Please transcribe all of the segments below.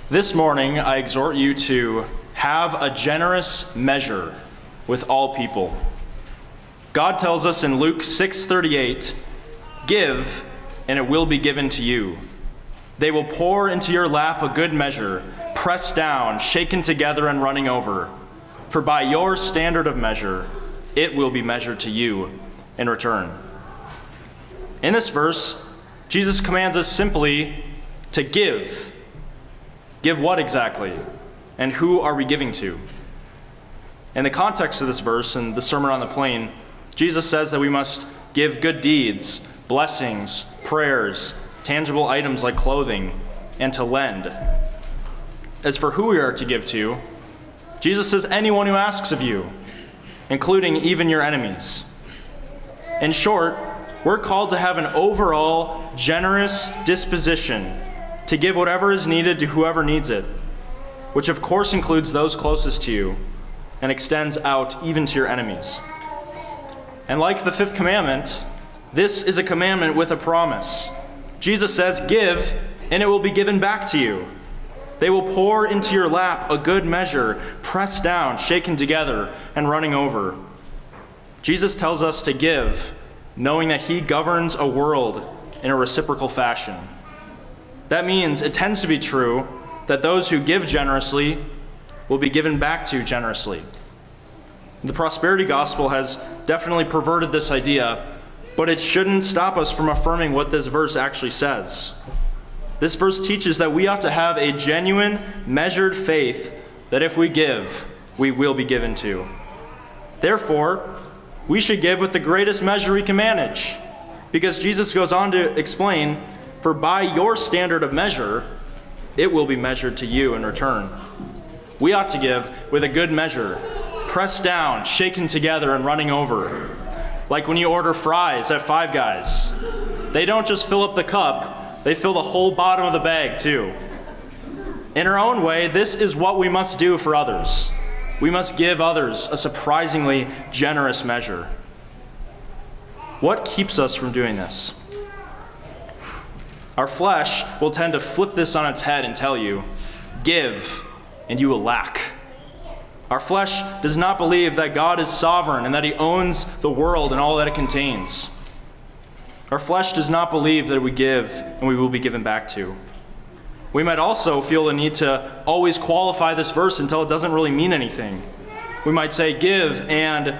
This morning, I exhort you to have a generous measure with all people. God tells us in Luke 6:38, "Give, and it will be given to you. They will pour into your lap a good measure, pressed down, shaken together, and running over. For by your standard of measure, it will be measured to you in return." In this verse, Jesus commands us simply to give. Give what exactly? And who are we giving to? In the context of this verse and the Sermon on the Plain, Jesus says that we must give good deeds, blessings, prayers, tangible items like clothing, and to lend. As for who we are to give to, Jesus says anyone who asks of you, including even your enemies. In short, we're called to have an overall generous disposition to give whatever is needed to whoever needs it, which of course includes those closest to you and extends out even to your enemies. And like the fifth commandment, this is a commandment with a promise. Jesus says, "Give, and it will be given back to you. They will pour into your lap a good measure, pressed down, shaken together, and running over." Jesus tells us to give, knowing that he governs a world in a reciprocal fashion. That means it tends to be true that those who give generously will be given back to generously. The prosperity gospel has definitely perverted this idea, but it shouldn't stop us from affirming what this verse actually says. This verse teaches that we ought to have a genuine, measured faith that if we give, we will be given to. Therefore, we should give with the greatest measure we can manage, because Jesus goes on to explain, "For by your standard of measure, it will be measured to you in return." We ought to give with a good measure, pressed down, shaken together, and running over. Like when you order fries at Five Guys. They don't just fill up the cup, they fill the whole bottom of the bag too. In our own way, this is what we must do for others. We must give others a surprisingly generous measure. What keeps us from doing this? Our flesh will tend to flip this on its head and tell you, "Give, and you will lack." Our flesh does not believe that God is sovereign and that he owns the world and all that it contains. Our flesh does not believe that we give and we will be given back to. We might also feel the need to always qualify this verse until it doesn't really mean anything. We might say, "Give, and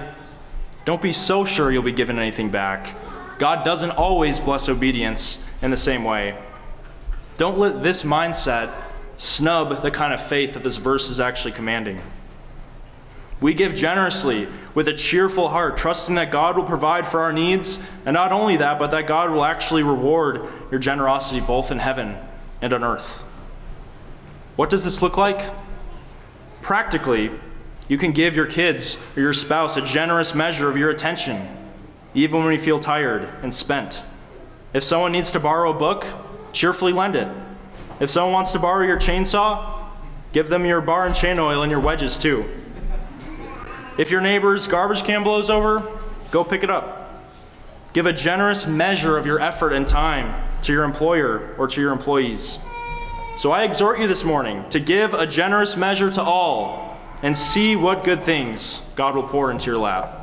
don't be so sure you'll be given anything back. God doesn't always bless obedience in the same way." Don't let this mindset snub the kind of faith that this verse is actually commanding. We give generously with a cheerful heart, trusting that God will provide for our needs, and not only that, but that God will actually reward your generosity both in heaven and on earth. What does this look like? Practically, you can give your kids or your spouse a generous measure of your attention, even when you feel tired and spent. If someone needs to borrow a book, cheerfully lend it. If someone wants to borrow your chainsaw, give them your bar and chain oil and your wedges too. If your neighbor's garbage can blows over, go pick it up. Give a generous measure of your effort and time to your employer or to your employees. So I exhort you this morning to give a generous measure to all and see what good things God will pour into your lap.